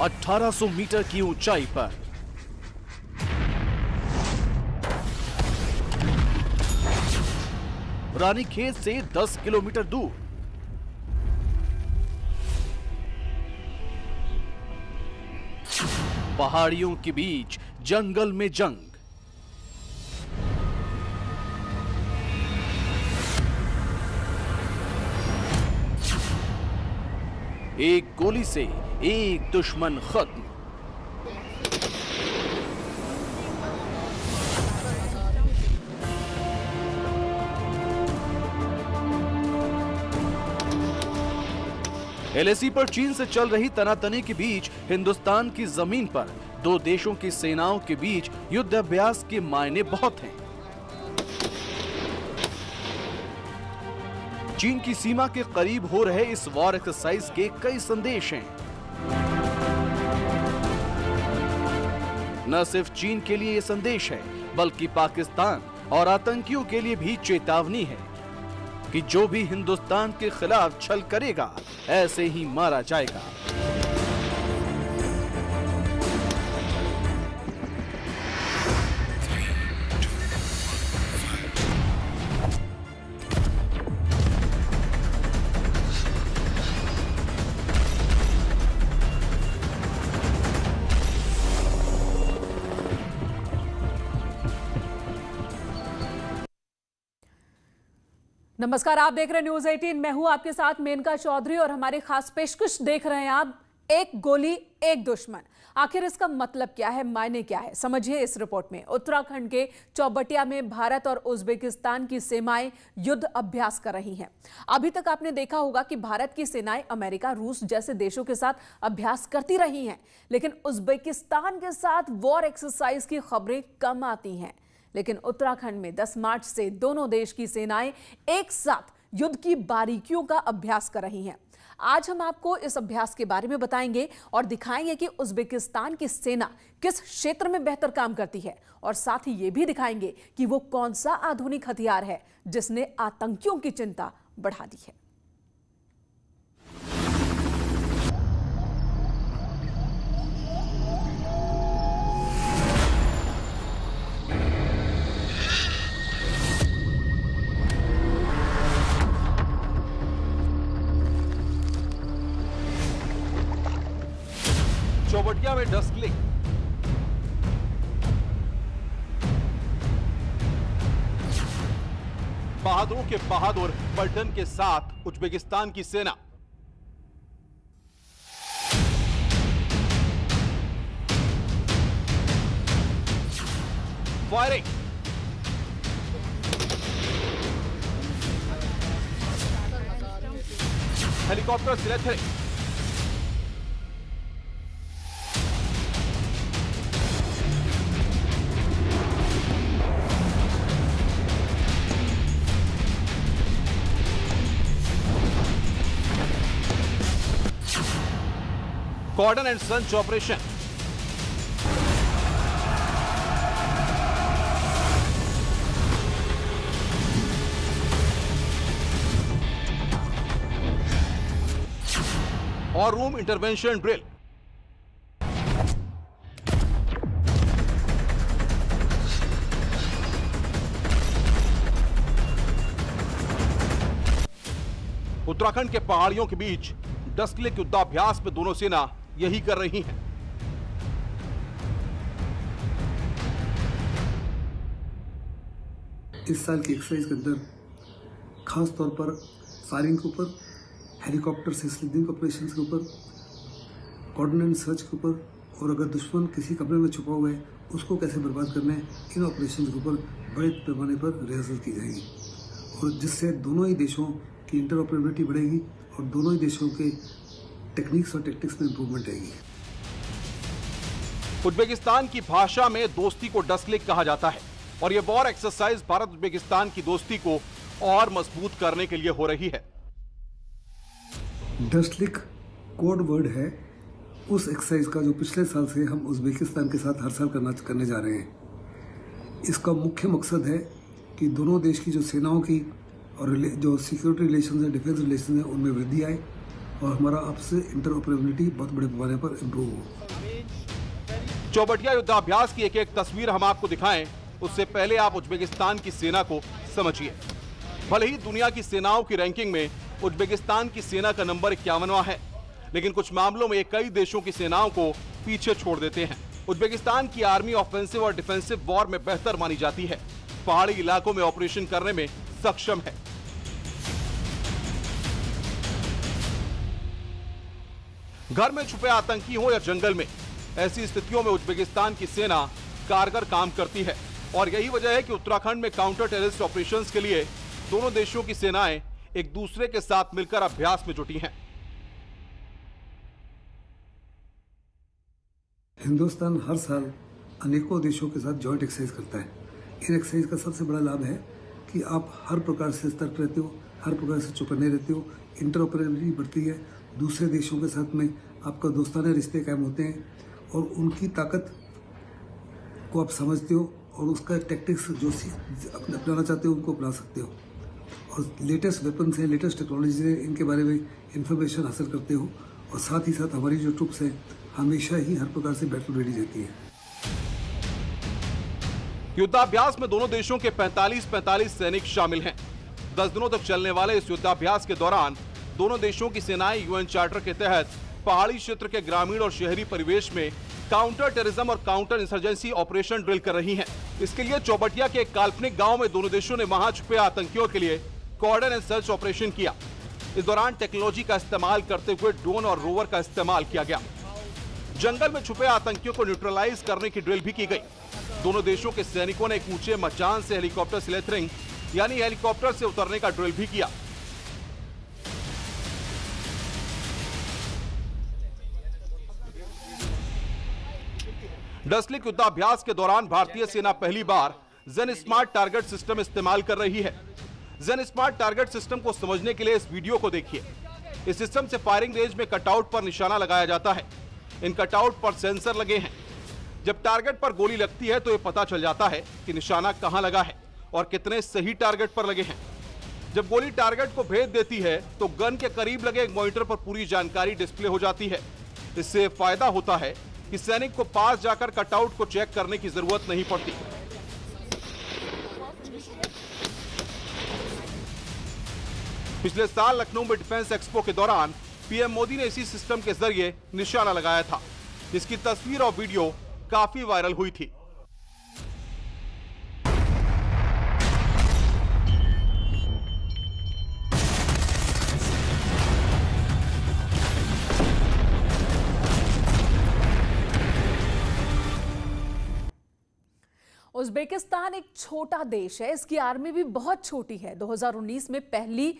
1800 metre की ऊंचाई पर रानीखेत से 10 किलोमीटर दूर पहाड़ियों के बीच जंगल में जंग। एक गोली से एक दुश्मन खत्म। एलएसी पर चीन से चल रही तनातनी के बीच हिंदुस्तान की जमीन पर दो देशों की सेनाओं के बीच युद्ध अभ्यास के मायने बहुत हैं। चीन की सीमा के करीब हो रहे इस वॉर एक्सरसाइज के कई संदेश हैं। न सिर्फ चीन के लिए यह संदेश है, बल्कि पाकिस्तान और आतंकियों के लिए भी चेतावनी है कि जो भी हिंदुस्तान के खिलाफ छल करेगा, ऐसे ही मारा जाएगा। नमस्कार, आप देख रहे हैं न्यूज 18। मैं हूं आपके साथ मेनका चौधरी और हमारी खास पेशकश देख रहे हैं आप, एक गोली एक दुश्मन। आखिर इसका मतलब क्या है, मायने क्या है, समझिए इस रिपोर्ट में। उत्तराखंड के चौबटिया में भारत और उज्बेकिस्तान की सेनाएं युद्ध अभ्यास कर रही हैं। अभी तक आपने देखा होगा कि भारत की सेनाएं अमेरिका, रूस जैसे देशों के साथ अभ्यास करती रही हैं, लेकिन उज्बेकिस्तान के साथ वॉर एक्सरसाइज की खबरें कम आती हैं। लेकिन उत्तराखंड में 10 मार्च से दोनों देश की सेनाएं एक साथ युद्ध की बारीकियों का अभ्यास कर रही हैं। आज हम आपको इस अभ्यास के बारे में बताएंगे और दिखाएंगे कि उज्बेकिस्तान की सेना किस क्षेत्र में बेहतर काम करती है, और साथ ही ये भी दिखाएंगे कि वो कौन सा आधुनिक हथियार है जिसने आतंकियों की चिंता बढ़ा दी है। चौबटिया में डस्कलिंग, बहादुरों के बहादुर पलटन के साथ उज्बेकिस्तान की सेना। Firing, helicopter select, cordon and search operation, और रूम इंटरवेंशन ड्रिल। उत्तराखंड के पहाड़ियों के बीच डस्कलिंग युद्धाभ्यास में दोनों सेना यही कर रही हैं। इस साल की एक्सरसाइज के अंदर खास तौर पर फायरिंग के ऊपर, हेलीकॉप्टर से स्लिडिंग ऑपरेशन के ऊपर, कॉर्डन एंड सर्च के ऊपर, और अगर दुश्मन किसी कमरे में छुपा हुआ है उसको कैसे बर्बाद करना है, इन ऑपरेशन के ऊपर बड़े पैमाने पर रिहर्सल की जाएगी, और जिससे दोनों ही देशों की इंटरऑपरेबिलिटी बढ़ेगी और दोनों ही देशों के टेक्निक्स और टैक्टिक्स में इंप्रूवमेंट आएगी। उज्बेकिस्तान की भाषा में दोस्ती को डस्कलिंग कहा जाता है, और यह वॉर एक्सरसाइज भारत उज्बेकिस्तान की दोस्ती को और मजबूत करने के लिए हो रही है। डस्कलिंग कोड वर्ड है उस एक्सरसाइज का जो पिछले साल से हम उज्बेकिस्तान के साथ हर साल करने जा रहे हैं। इसका मुख्य मकसद है कि दोनों देश की जो सेनाओं की और जो सिक्योरिटी रिलेशन है, डिफेंस रिलेशन है, उनमें वृद्धि आए, और हमारा आपसे इंटरऑपरेबिलिटी बहुत बड़े पैमाने पर इम्प्रूव हो। चौबटिया युद्धाभ्यास की एक एक तस्वीर हम आपको दिखाएं, उससे पहले आप उज्बेकिस्तान की सेना को समझिए। भले ही दुनिया की सेनाओं की रैंकिंग में उज्बेकिस्तान की सेना का नंबर 51वां है, लेकिन कुछ मामलों में कई देशों की सेनाओं को पीछे छोड़ देते हैं। उज्बेकिस्तान की आर्मी ऑफेंसिव और डिफेंसिव वॉर में बेहतर मानी जाती है, पहाड़ी इलाकों में ऑपरेशन करने में सक्षम है। घर में छुपे आतंकी हो या जंगल में, ऐसी स्थितियों में उज्बेकिस्तान की सेना कारगर काम करती है और यही वजह है कि उत्तराखंड में काउंटर टेररिस्ट ऑपरेशंस के लिए दोनों देशों की सेनाएं एक दूसरे के साथ मिलकर अभ्यास में जुटी हैं। हिंदुस्तान हर साल अनेकों देशों के साथ जॉइंट एक्सरसाइज करता है। इन एक्सरसाइज का सबसे बड़ा लाभ है कि आप हर प्रकार से सतर्क रहते हो, हर प्रकार से चौकन्ने रहते हो, इंटरऑपरेबिलिटी बढ़ती है, दूसरे देशों के साथ में आपका दोस्ताना रिश्ते कायम होते हैं और उनकी ताकत को आप समझते हो और उसका टैक्टिक्स जो अपनाना चाहते हो उनको अपना सकते हो और लेटेस्ट वेपन्स हैं, लेटेस्ट टेक्नोलॉजी है, इनके बारे में इंफॉर्मेशन हासिल करते हो और साथ ही साथ हमारी जो ट्रुप्स हैं हमेशा ही हर प्रकार से बैटल रेडी रहती है। युद्धाभ्यास में दोनों देशों के 45 सैनिक शामिल हैं। 10 दिनों तक चलने वाले इस युद्धाभ्यास के दौरान दोनों देशों की सेनाएं यूएन चार्टर के तहत पहाड़ी क्षेत्र के ग्रामीण और शहरी परिवेश में काउंटर टेररिज्म और काउंटर इंसर्जेंसी ऑपरेशन ड्रिल कर रही हैं। इसके लिए चौबटिया के एक काल्पनिक गांव में दोनों देशों ने वहां छुपे आतंकियों के लिए कॉर्डन एंड सर्च ऑपरेशन किया। इस दौरान टेक्नोलॉजी का इस्तेमाल करते हुए ड्रोन और रोवर का इस्तेमाल किया गया। जंगल में छुपे आतंकियों को न्यूट्रलाइज करने की ड्रिल भी की गई। दोनों देशों के सैनिकों ने एक ऊंचे मचान से हेलीकॉप्टर स्लेथरिंग यानी हेलीकॉप्टर से उतरने का ड्रिल भी किया। डसलिक युद्धाभ्यास के दौरान भारतीय सेना पहली बार जेन स्मार्ट टारगेट सिस्टम इस्तेमाल कर रही है। जेन स्मार्ट टारगेट सिस्टम को समझने के लिए इस वीडियो को देखिए। इस सिस्टम से फायरिंग रेंज में कटआउट पर निशाना लगाया जाता है। इन कटआउट पर सेंसर लगे हैं। जब टारगेट पर गोली लगती है तो यह पता चल जाता है कि निशाना कहां लगा है और कितने सही टारगेट पर लगे हैं। जब गोली टारगेट को भेद देती है तो गन के करीब लगे एक मॉनिटर पर पूरी जानकारी डिस्प्ले हो जाती है। इससे फायदा होता है कि सैनिक को पास जाकर कटआउट को चेक करने की जरूरत नहीं पड़ती। पिछले साल लखनऊ में डिफेंस एक्सपो के दौरान पीएम मोदी ने इसी सिस्टम के जरिए निशाना लगाया था, जिसकी तस्वीर और वीडियो काफी वायरल हुई थी। उज्बेकिस्तान एक छोटा देश है, इसकी आर्मी भी बहुत छोटी है। 2019 में पहली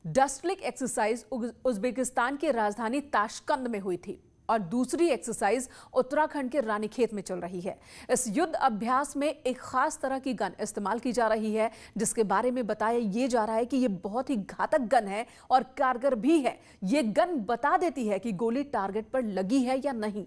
डस्टलिक एक्सरसाइज उज्बेकिस्तान की राजधानी ताशकंद में हुई थी और दूसरी एक्सरसाइज उत्तराखंड के रानीखेत में चल रही है। इस युद्ध अभ्यास में एक खास तरह की गन इस्तेमाल की जा रही है, जिसके बारे में बताया ये जा रहा है कि ये बहुत ही घातक गन है और कारगर भी है। ये गन बता देती है कि गोली टारगेट पर लगी है या नहीं।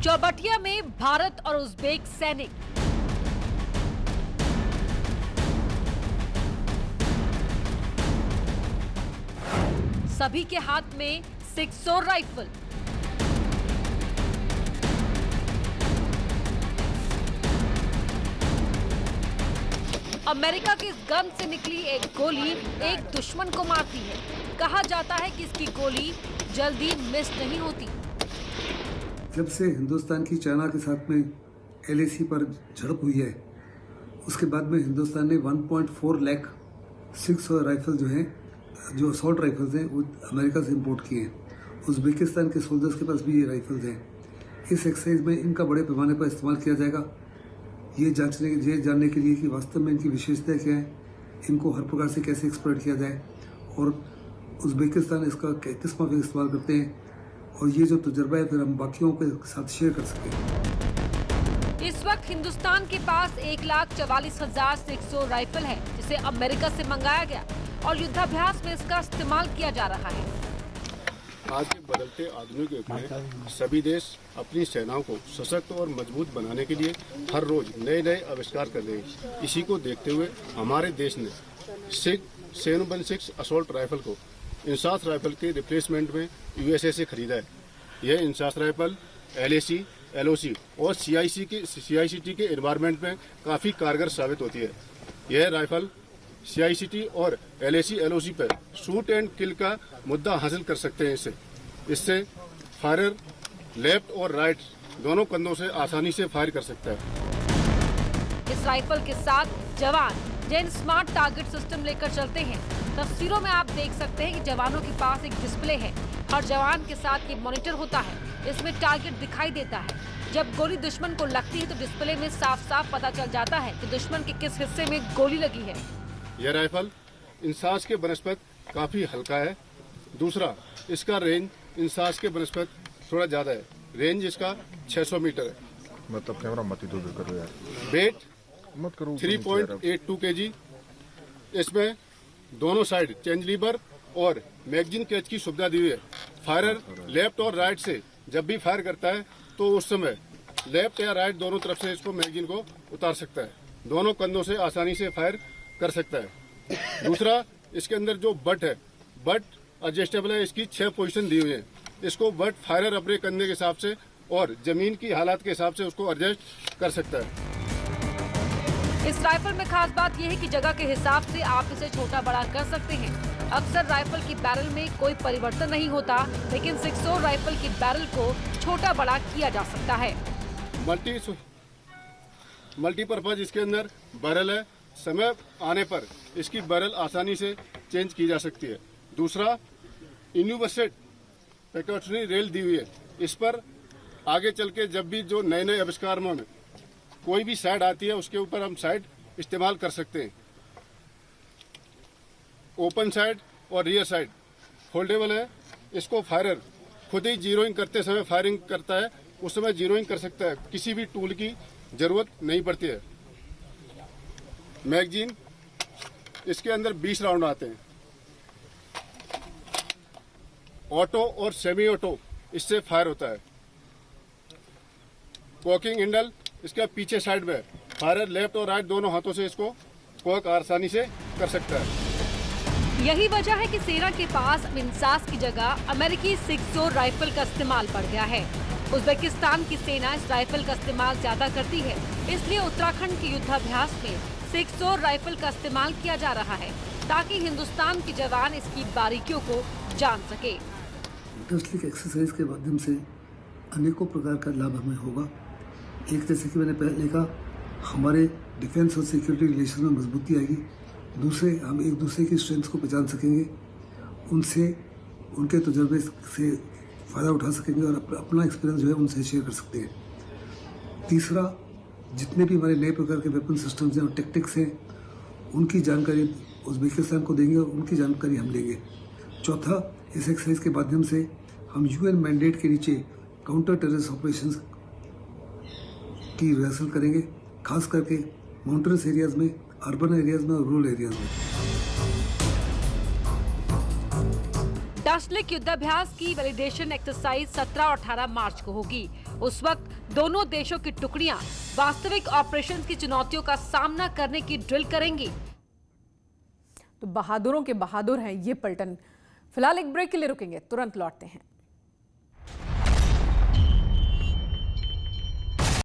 चौबटिया में भारत और उज्बेक सैनिक सभी के हाथ में 6 राइफल। अमेरिका की इस गन से निकली एक गोली एक दुश्मन को मारती है। कहा जाता है कि इसकी गोली जल्दी मिस नहीं होती। जब से हिंदुस्तान की चाइना के साथ में LAC पर झड़प हुई है, उसके बाद में हिंदुस्तान ने 1.4 लाख 6 राइफल जो हैं, जो असॉल्ट राइफल्स हैं, वो अमेरिका से इंपोर्ट किए हैं। उज्बेकिस्तान के सोल्जर्स के पास भी ये राइफल्स हैं। इस एक्सरसाइज में इनका बड़े पैमाने पर इस्तेमाल किया जाएगा, ये जानने के लिए कि वास्तव में इनकी विशेषता क्या है, इनको हर प्रकार से कैसे एक्सप्लॉइट किया जाए और उज्बेकिस्तान इसका किस माफी इस्तेमाल करते हैं और ये जो तजुर्बा है फिर हम बाकियों के साथ शेयर कर सकें। इस वक्त हिंदुस्तान के पास 1,44,600 राइफल है, जिसे अमेरिका से मंगाया गया। और युद्धाभ्यास में इसका इस्तेमाल किया जा रहा है। आज के बदलते आधुनिक युग में सभी देश अपनी सेनाओं को सशक्त और मजबूत बनाने के लिए हर रोज नए नए आविष्कार कर रहे हैं। इसी को देखते हुए हमारे देश ने 716 असॉल्ट राइफल को इंसास राइफल के रिप्लेसमेंट में USA से खरीदा है। यह इंसास राइफल LAC, LOC और CICT के एनवायरमेंट में काफ़ी कारगर साबित होती है। यह राइफल CICT और LAC, LOC पर शूट एंड किल का मुद्दा हासिल कर सकते हैं। इससे फायरर लेफ्ट और राइट दोनों कंधों से आसानी से फायर कर सकता है। इस राइफल के साथ जवान जेन स्मार्ट टारगेट सिस्टम लेकर चलते हैं। तस्वीरों में आप देख सकते हैं कि जवानों के पास एक डिस्प्ले है। हर जवान के साथ ये मॉनिटर होता है। इसमें टारगेट दिखाई देता है। जब गोली दुश्मन को लगती है तो डिस्प्ले में साफ साफ पता चल जाता है कि दुश्मन के किस हिस्से में गोली लगी है। यह राइफल इंसास के बनस्पत काफी हल्का है। दूसरा, इसका रेंज इंसास के बनस्पत थोड़ा ज्यादा है। रेंज इसका 600 मीटर है। मतलब कैमरा मत ही दूर करो यार। वेट मत करो 3.82 kg। इसमें दोनों साइड चेंज लीवर और मैगजीन कैच की सुविधा दी हुई है। फायरर लेफ्ट और राइट से जब भी फायर करता है तो उस समय लेफ्ट या राइट दोनों तरफ से इसको मैगजीन को उतार सकता है। दोनों कंधों से आसानी से फायर कर सकता है। दूसरा, इसके अंदर जो बट है, बट एडजस्टेबल है। इसकी 6 पोजीशन दी हुई है। इसको बट फायरर अपने कंधे के हिसाब से और जमीन की हालात के हिसाब से उसको एडजस्ट कर सकता है। इस राइफल में खास बात यह है कि जगह के हिसाब से आप इसे छोटा बड़ा कर सकते हैं। अक्सर राइफल की बैरल में कोई परिवर्तन नहीं होता, लेकिन 6 राइफल की बैरल को छोटा बड़ा किया जा सकता है। मल्टीपर्पज इसके अंदर बैरल है। समय आने पर इसकी बैरल आसानी से चेंज की जा सकती है। दूसरा, इन्यूबसेट पेकॉटरी रेल दी हुई है। इस पर आगे चल के जब भी जो नए नए आविष्कार में कोई भी साइड आती है उसके ऊपर हम साइड इस्तेमाल कर सकते हैं। ओपन साइड और रियर साइड फोल्डेबल है। इसको फायरर खुद ही जीरोइंग करते समय फायरिंग करता है, उस समय जीरोइंग कर सकता है। किसी भी टूल की जरूरत नहीं पड़ती है। मैगजीन इसके अंदर 20 राउंड आते हैं। ऑटो और सेमी ऑटो इससे फायर होता है। कॉकिंग हैंडल इसके पीछे साइड में, फायरर लेफ्ट और राइट दोनों हाथों से इसको कॉक आसानी से कर सकता है। यही वजह है कि सेना के पास इंसास की जगह अमेरिकी 6 राइफल का इस्तेमाल बढ़ गया है। उज्बेकिस्तान की सेना इस राइफल का इस्तेमाल ज्यादा करती है, इसलिए उत्तराखंड के युद्धाभ्यास में 6 राइफल का इस्तेमाल किया जा रहा है ताकि हिंदुस्तान के जवान इसकी बारीकियों को जान सके। इंडस्ट्रियल एक्सरसाइज के माध्यम से अनेकों प्रकार का लाभ हमें होगा। एक, जैसे कि मैंने पहले कहा, हमारे डिफेंस और सिक्योरिटी रिलेशन में मजबूती आएगी। दूसरे, हम एक दूसरे की स्ट्रेंथ को पहचान सकेंगे, उनसे उनके तजुर्बे से फ़ायदा उठा सकेंगे और अपना एक्सपीरियंस जो है उनसे शेयर कर सकते हैं। तीसरा, जितने भी हमारे नए प्रकार के वेपन सिस्टम्स हैं और टेक्टिक्स हैं, उनकी जानकारी उज्बेकिस्तान को देंगे और उनकी जानकारी हम लेंगे। चौथा, इस एक्सरसाइज के माध्यम से हम UN मैंडेट के नीचे काउंटर टेररिस्ट ऑपरेशंस की रिहर्सल करेंगे, खास करके माउंटेनस एरियाज में, अर्बन एरियाज में और रूरल एरियाज में। डस्टलिक युद्धाभ्यास की वैलिडेशन एक्सरसाइज 17 और 18 मार्च को होगी। उस वक्त दोनों देशों की टुकड़ियां वास्तविक ऑपरेशंस की चुनौतियों का सामना करने की ड्रिल करेंगी। तो बहादुरों के बहादुर हैं ये पलटन। फिलहाल एक ब्रेक के लिए रुकेंगे, तुरंत लौटते हैं।